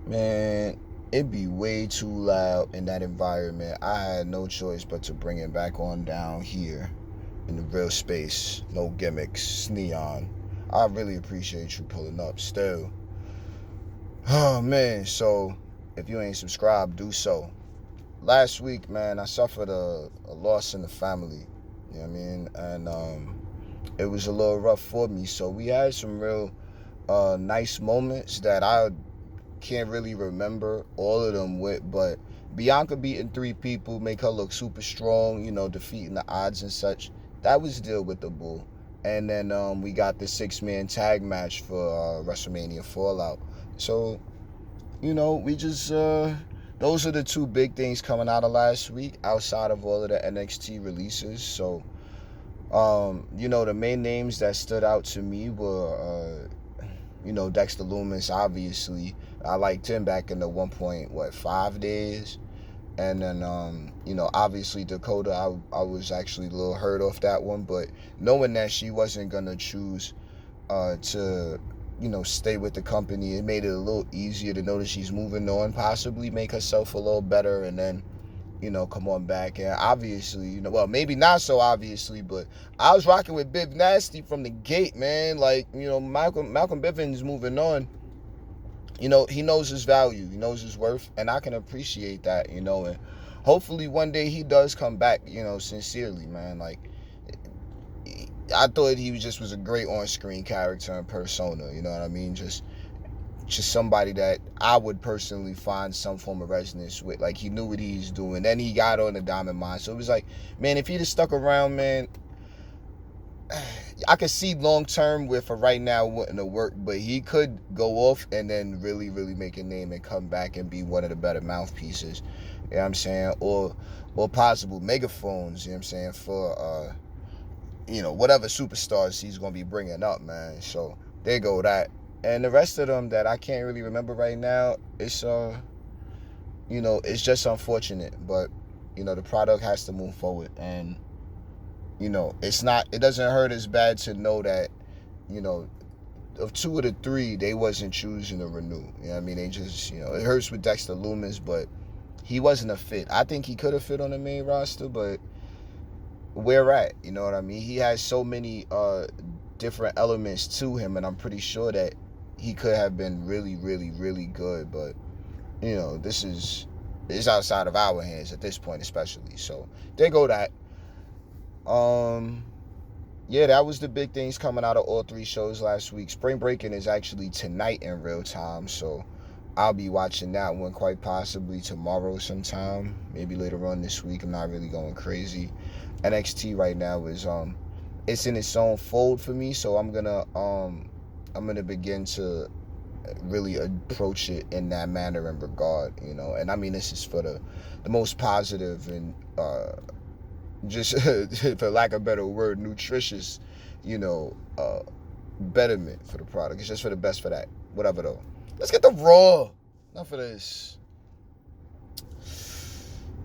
Man, it'd be way too loud in that environment. I had no choice but to bring it back on down here in the real space. No gimmicks, neon. I really appreciate you pulling up still. Oh man, so if you ain't subscribed, do so. Last week, man, I suffered a loss in the family. You know what I mean? And it was a little rough for me. So we had some real nice moments that I can't really remember all of them with, but Bianca beating three people, make her look super strong, defeating the odds and such. That was the deal with the bull. And then we got the 6-man tag match for WrestleMania Fallout. So, we just those are the two big things coming out of last week outside of all of the NXT releases. So, the main names that stood out to me were Dexter Lumis, obviously. I liked him back in the 1.5 days. And then, obviously Dakota, I was actually a little hurt off that one. But knowing that she wasn't going to choose to, stay with the company, it made it a little easier to know that she's moving on, possibly make herself a little better, and then, come on back. And obviously, well, maybe not so obviously, but I was rocking with Biv Nasty from the gate, man. Like, Malcolm Bivens moving on. He knows his value, he knows his worth, and I can appreciate that, and hopefully one day he does come back, sincerely, man. Like, I thought he was a great on-screen character and persona, you know what I mean? Just somebody that I would personally find some form of resonance with. Like, he knew what he's doing. Then he got on the Diamond Mine. So it was like, man, if he'd have stuck around, man, I could see long term with for right now wouldn't have worked, but he could go off and then really, really make a name and come back and be one of the better mouthpieces. You know what I'm saying? Or possible megaphones, you know what I'm saying, for whatever superstars he's going to be bringing up, man. So there go that. And the rest of them that I can't really remember right now, it's it's just unfortunate, but the product has to move forward. And it doesn't hurt as bad to know that, of two of the three, they wasn't choosing to renew. You know what I mean? They just, it hurts with Dexter Lumis, but he wasn't a fit. I think he could have fit on the main roster, but where at? You know what I mean? He has so many different elements to him, and I'm pretty sure that he could have been really, really, really good, but, this is outside of our hands at this point, especially. So, there go that. Yeah, that was the big things coming out of all three shows last week. Spring Breakin is actually tonight in real time, so I'll be watching that one quite possibly tomorrow sometime, maybe later on this week. I'm not really going crazy. NXT right now is it's in its own fold for me, so I'm gonna begin to really approach it in that manner and regard, and I mean this is for the most positive and just for lack of a better word, nutritious, betterment for the product. It's just for the best for that. Whatever though. Let's get the Raw. Enough of this.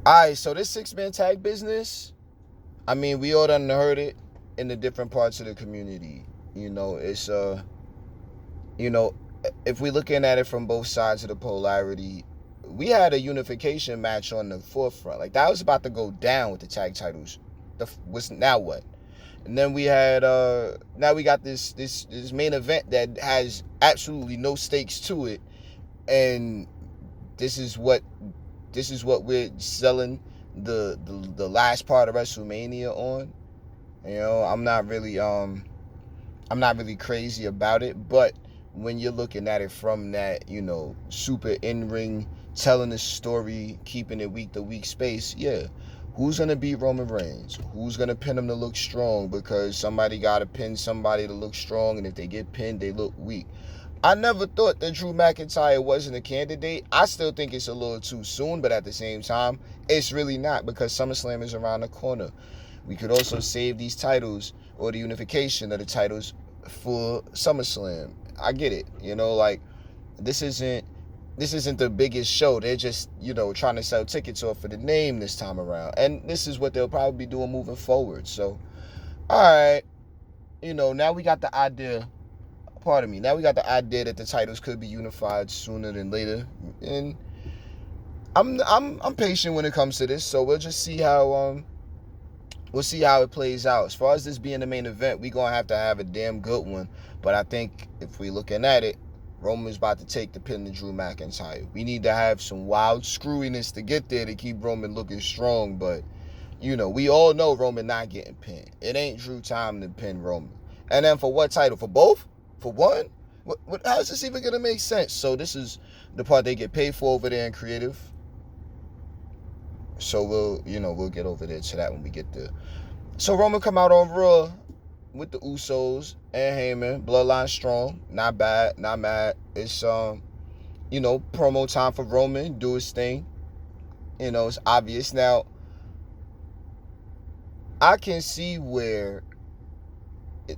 Alright, so this 6-man tag business, I mean, we all done heard it in the different parts of the community. It's if we're looking at it from both sides of the polarity, we had a unification match on the forefront. Like, that was about to go down with the tag titles. Now what? And then we had now we got this main event that has absolutely no stakes to it, and this is what we're selling the last part of WrestleMania on. I'm not really crazy about it, but when you're looking at it from that, super in-ring, telling the story, keeping it week to week space, yeah. Who's going to beat Roman Reigns? Who's going to pin him to look strong? Because somebody got to pin somebody to look strong, and if they get pinned, they look weak. I never thought that Drew McIntyre wasn't a candidate. I still think it's a little too soon, but at the same time, it's really not, because SummerSlam is around the corner. We could also save these titles, or the unification of the titles, for SummerSlam. I get it. This isn't the biggest show. They're just, trying to sell tickets off for the name this time around. And this is what they'll probably be doing moving forward. So, all right. Now we got the idea pardon me. Now we got the idea that the titles could be unified sooner than later, and I'm patient when it comes to this. So we'll just see how it plays out. As far as this being the main event, we're gonna have to have a damn good one. But I think if we looking at it, Roman's about to take the pin to Drew McIntyre. We need to have some wild screwiness to get there to keep Roman looking strong. But we all know Roman not getting pinned. It ain't Drew time to pin Roman. And then for what title? For both? For one? How is this even gonna make sense? So this is the part they get paid for over there in creative. So we'll get over there to that when we get there. So Roman come out on Raw with the Usos and Heyman. Bloodline strong. Not bad. Not mad. It's promo time for Roman. Do his thing. It's obvious. Now, I can see where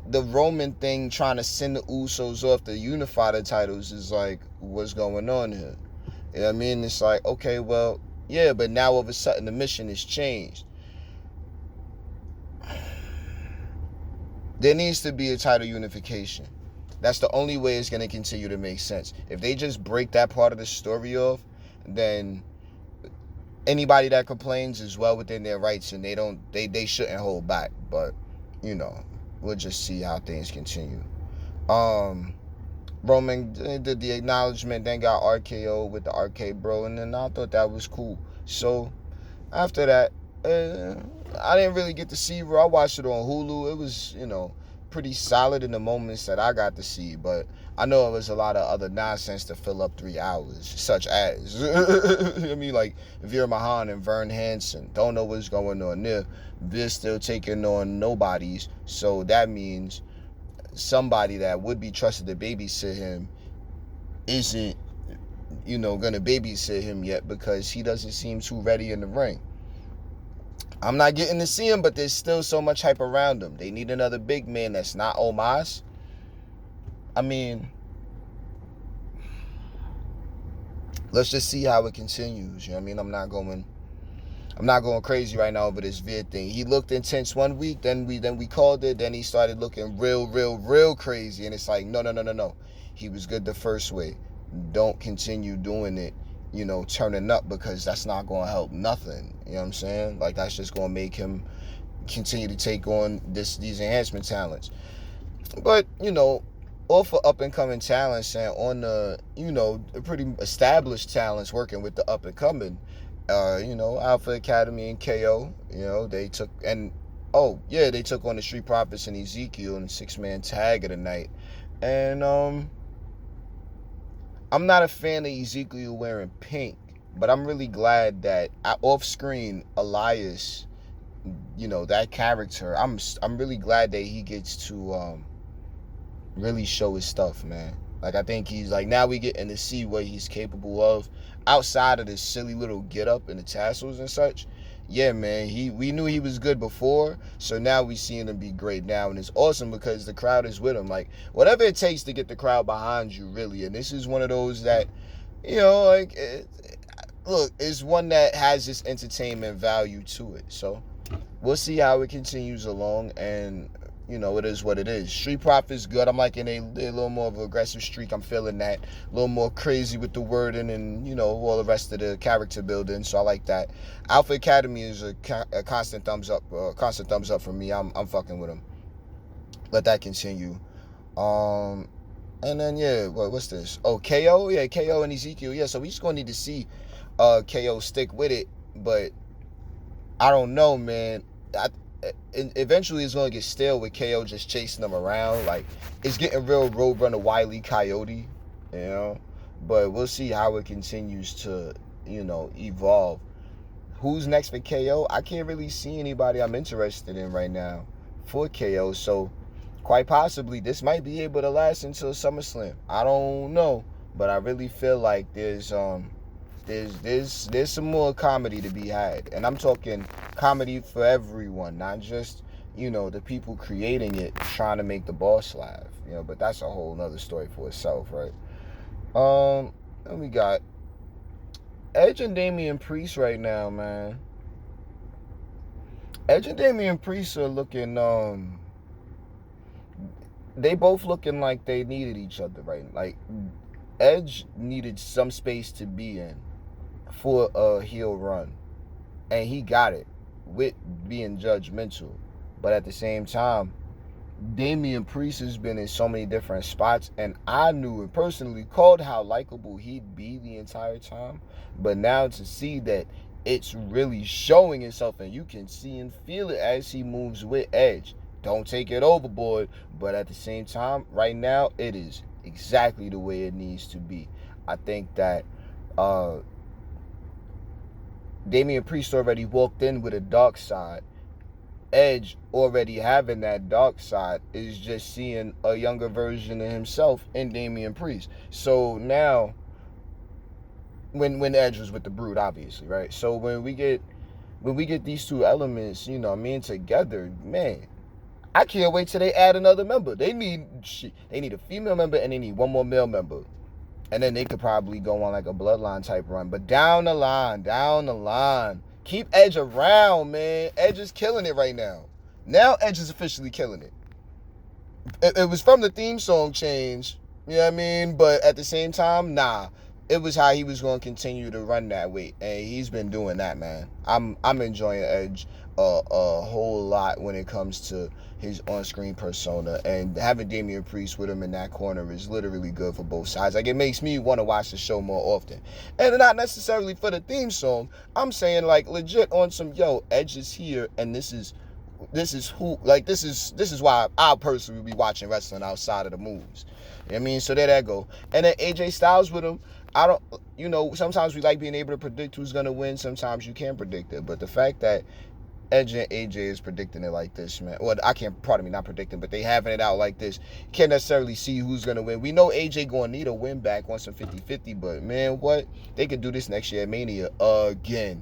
the Roman thing trying to send the Usos off to unify the titles is like, what's going on here? You know what I mean? It's like, okay, well, yeah, but now all of a sudden the mission has changed. There needs to be a title unification. That's the only way it's going to continue to make sense. If they just break that part of the story off, then anybody that complains is well within their rights, and they shouldn't hold back. But we'll just see how things continue. Roman did the acknowledgement, then got RKO with the RK Bro, and then I thought that was cool. So after that, I didn't really get to see Raw. I watched it on Hulu. It was, pretty solid in the moments that I got to see, but I know it was a lot of other nonsense to fill up 3 hours, such as, I mean, like Veer Mahan and Vern Hansen. Don't know what's going on there. Veer's still taking on nobodies, so that means somebody that would be trusted to babysit him isn't, gonna babysit him yet because he doesn't seem too ready in the ring. I'm not getting to see him, but there's still so much hype around him. They need another big man that's not Omos. I mean, let's just see how it continues. You know what I mean? I'm not going crazy right now over this Veer thing. He looked intense one week, then we called it, then he started looking real crazy, and it's like, no. He was good the first way. Don't continue doing it, turning up, because that's not going to help nothing. You know what I'm saying? Like, that's just going to make him continue to take on these enhancement talents. But, all for up-and-coming talents and on the, pretty established talents working with the up-and-coming, Alpha Academy and KO, they took on the Street Profits and Ezekiel in the 6-man tag of the night. And I'm not a fan of Ezekiel wearing pink, but I'm really glad that off screen Elias, that character, I'm really glad that he gets to really show his stuff, man. Like, I think he's like, now we getting to see what he's capable of outside of this silly little get up and the tassels and such. Yeah, man, we knew he was good before, so now we seeing him be great now, and it's awesome because the crowd is with him. Like, whatever it takes to get the crowd behind you, really. And this is one of those that, look, it's one that has this entertainment value to it. So we'll see how it continues along, and it is what it is. Street Profits good. I'm liking a little more of an aggressive streak. I'm feeling that. A little more crazy with the wording and, all the rest of the character building. So I like that. Alpha Academy is a constant thumbs up. Constant thumbs up for me. I'm fucking with them. Let that continue. And then, yeah, what's this? Oh, KO? Yeah, KO and Ezekiel. Yeah, so we just going to need to see KO stick with it. But I don't know, man. Eventually it's going to get stale with KO just chasing them around. Like, it's getting real Roadrunner Wile E. Coyote, but we'll see how it continues to, evolve. Who's next for KO? I can't really see anybody I'm interested in right now for KO, so quite possibly this might be able to last until SummerSlam. I don't know, but I really feel like there's some more comedy to be had, and I'm talking comedy for everyone, not just the people creating it trying to make the boss laugh, but that's a whole nother story for itself, right? And we got Edge and Damian Priest right now, man. Edge and Damian Priest are looking they both looking like they needed each other, right? Like, Edge needed some space to be in for a heel run, and he got it with being judgmental. But at the same time, Damian Priest has been in so many different spots, and I knew and personally called how likable he'd be the entire time. But now to see that it's really showing itself, and you can see and feel it as he moves with Edge. Don't take it overboard, but at the same time, right now, it is exactly the way it needs to be. I think that Damian Priest already walked in with a dark side. Edge already having that dark side is just seeing a younger version of himself in Damian Priest. So now, when Edge was with the Brood, obviously, right? So when we get these two elements, you know what I mean, together, man, I can't wait till they add another member. They need a female member and they need one more male member. And then they could probably go on like a bloodline type run. But down the line, keep Edge around, man. Edge is killing it right now. Now Edge is officially killing it. It was from the theme song change, you know what I mean? But at the same time, nah. It was how he was going to continue to run that way. And he's been doing that, man. I'm enjoying Edge a whole lot when it comes to his on-screen persona, and having Damian Priest with him in that corner is literally good for both sides. Like, it makes me want to watch the show more often, and not necessarily for the theme song. I'm saying, like, legit on some, yo, Edge is here, and this is who, like, this is why I personally be watching wrestling outside of the movies. You know what I mean? So there that go. And then AJ Styles with him. I don't, you know, sometimes we like being able to predict who's gonna win. Sometimes you can't predict it, but the fact that Edge and AJ is predicting it like this, man. Well, I can't, pardon me, not predicting, but they having it out like this. Can't necessarily see who's going to win. We know AJ going to need a win back on some 50-50, but man, what? They could do this next year at Mania again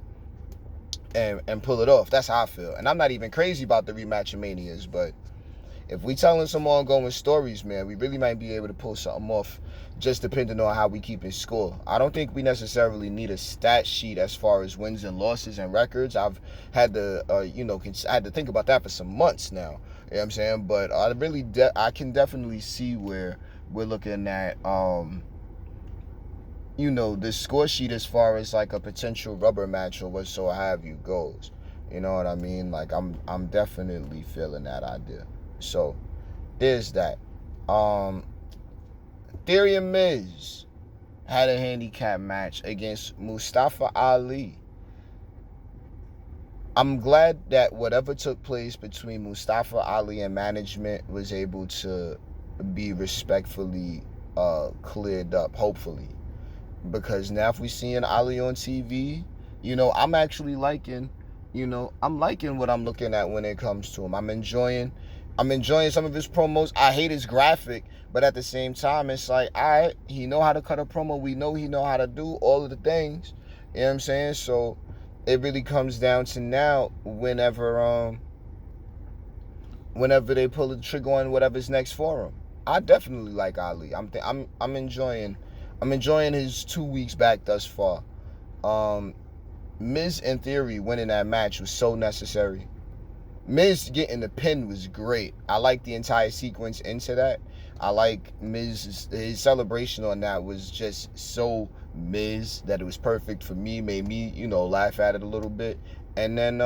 and pull it off. That's how I feel. And I'm not even crazy about the rematch of Manias, but if we telling some ongoing stories, man, we really might be able to pull something off, just depending on how we keep it score. I don't think we necessarily need a stat sheet as far as wins and losses and records. I've had to, I had to think about that for some months now. You know what I'm saying? But I can definitely see where we're looking at, the score sheet as far as like a potential rubber match or what so have you goes. You know what I mean? Like, I'm definitely feeling that idea. So there's that. Theory and Miz had a handicap match against Mustafa Ali. I'm glad that whatever took place between Mustafa Ali and management was able to be respectfully cleared up, hopefully. Because now if we seeing Ali on TV, I'm actually liking, I'm liking what I'm looking at when it comes to him. I'm enjoying some of his promos. I hate his graphic, but at the same time, it's like, all right, he know how to cut a promo. We know he know how to do all of the things. You know what I'm saying? So it really comes down to now, whenever they pull the trigger on whatever's next for him. I definitely like Ali. I'm enjoying his 2 weeks back thus far. Miz and Theory winning that match was so necessary. Miz getting the pin was great. I like the entire sequence into that. I like Miz, his celebration on that was just so Miz that it was perfect for me, made me, laugh at it a little bit. And then,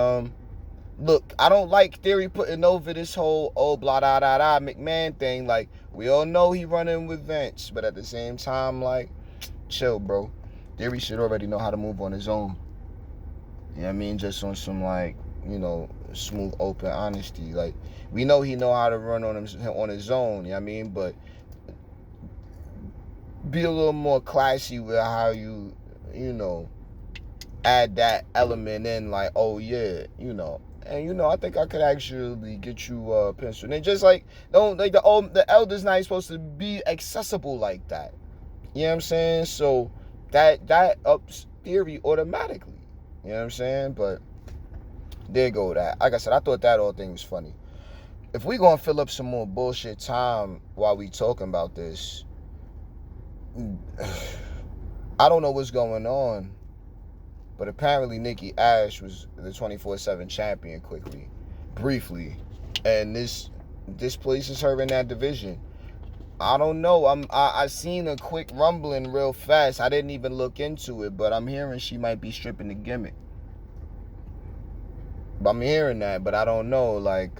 look, I don't like Theory putting over this whole, blah, da, da, da, McMahon thing. Like, we all know he running with Vince, but at the same time, like, chill, bro. Theory should already know how to move on his own. You know what I mean? Just on some, like, smooth, open honesty. Like, we know he know how to run on his own, you know what I mean? But be a little more classy with how you add that element in, like, oh yeah, and I think I could actually get you a pencil. And just like, don't, like, the elder's not supposed to be accessible like that. You know what I'm saying? So that ups Theory automatically. You know what I'm saying? But there go that. Like I said, I thought that whole thing was funny. If we gonna fill up some more bullshit time while we talking about this, I don't know what's going on, but apparently Nikki Ash was the 24/7 champion briefly, and this displaces her in that division. I don't know. I seen a quick rumbling real fast. I didn't even look into it, but I'm hearing she might be stripping the gimmick. But I'm hearing that, but I don't know. Like,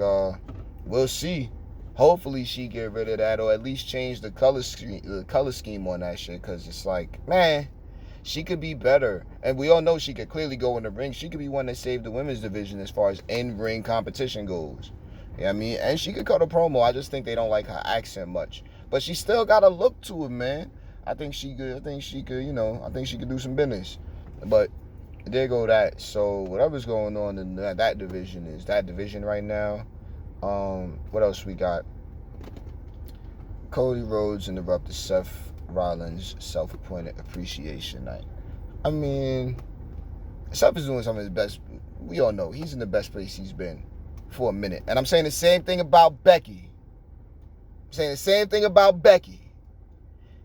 we'll see. Hopefully she get rid of that, or at least change the color scheme on that shit. Cause it's like, man, she could be better, and we all know she could clearly go in the ring. She could be one that saved the women's division as far as in-ring competition goes. You know what I mean? And she could cut a promo. I just think they don't like her accent much, but she still got a look to it, man. I think she could. You know, I think she could do some business. But there go that. So whatever's going on in that division is that division right now. What else we got? Cody Rhodes interrupted Seth Rollins' self-appointed appreciation night. I mean, Seth is doing some of his best. We all know he's in the best place he's been for a minute. And I'm saying the same thing about Becky.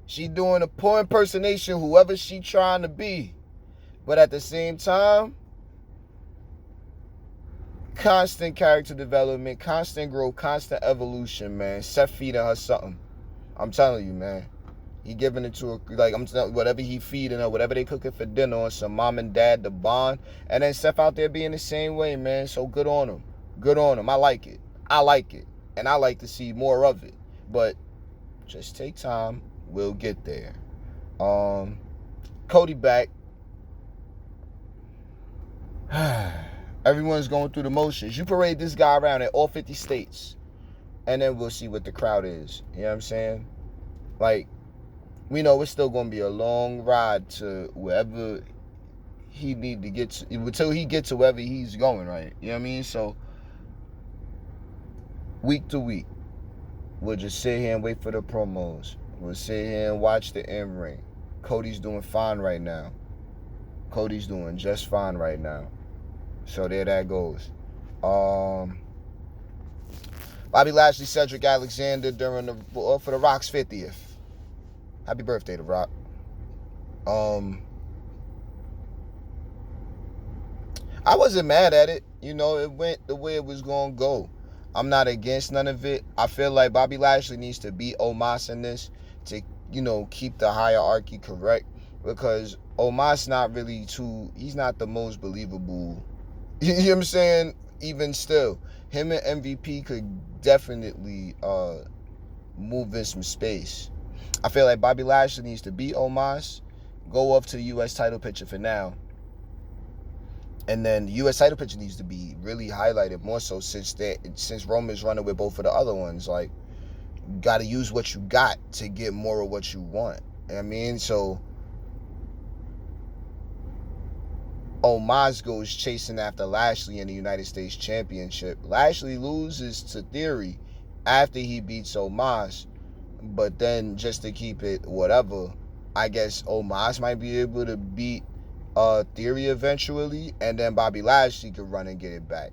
She doing a poor impersonation, whoever she trying to be. But at the same time, constant character development, constant growth, constant evolution, man. Seth feeding her something. I'm telling you, man. He giving it to her, like, whatever he feeding her, whatever they cooking for dinner, or some mom and dad to bond. And then Seth out there being the same way, man. So good on him. I like it. And I like to see more of it. But just take time. We'll get there. Cody back. Everyone's going through the motions. You parade this guy around at all 50 states, and then we'll see what the crowd is. You know what I'm saying? Like, we know it's still going to be a long ride to wherever he need to get to, until he gets to wherever he's going, right? You know what I mean? So, week to week, we'll just sit here and wait for the promos. We'll sit here and watch the in-ring. Cody's doing fine right now. Cody's doing just fine right now. So there that goes. Bobby Lashley, Cedric Alexander for the Rock's 50th. Happy birthday to Rock. I wasn't mad at it. You know, it went the way it was going to go. I'm not against none of it. I feel like Bobby Lashley needs to beat Omos in this to, you know, keep the hierarchy correct. Because Omos he's not the most believable. You know what I'm saying? Even still, him and MVP could definitely move in some space. I feel like Bobby Lashley needs to beat Omos, go off to the U.S. title picture for now. And then the U.S. title picture needs to be really highlighted more so since Roman's running with both of the other ones. Like, you got to use what you got to get more of what you want. You know what I mean? So Omos goes chasing after Lashley in the United States Championship. Lashley loses to Theory after he beats Omos, but then just to keep it whatever, I guess Omos might be able to beat Theory eventually, and then Bobby Lashley could run and get it back.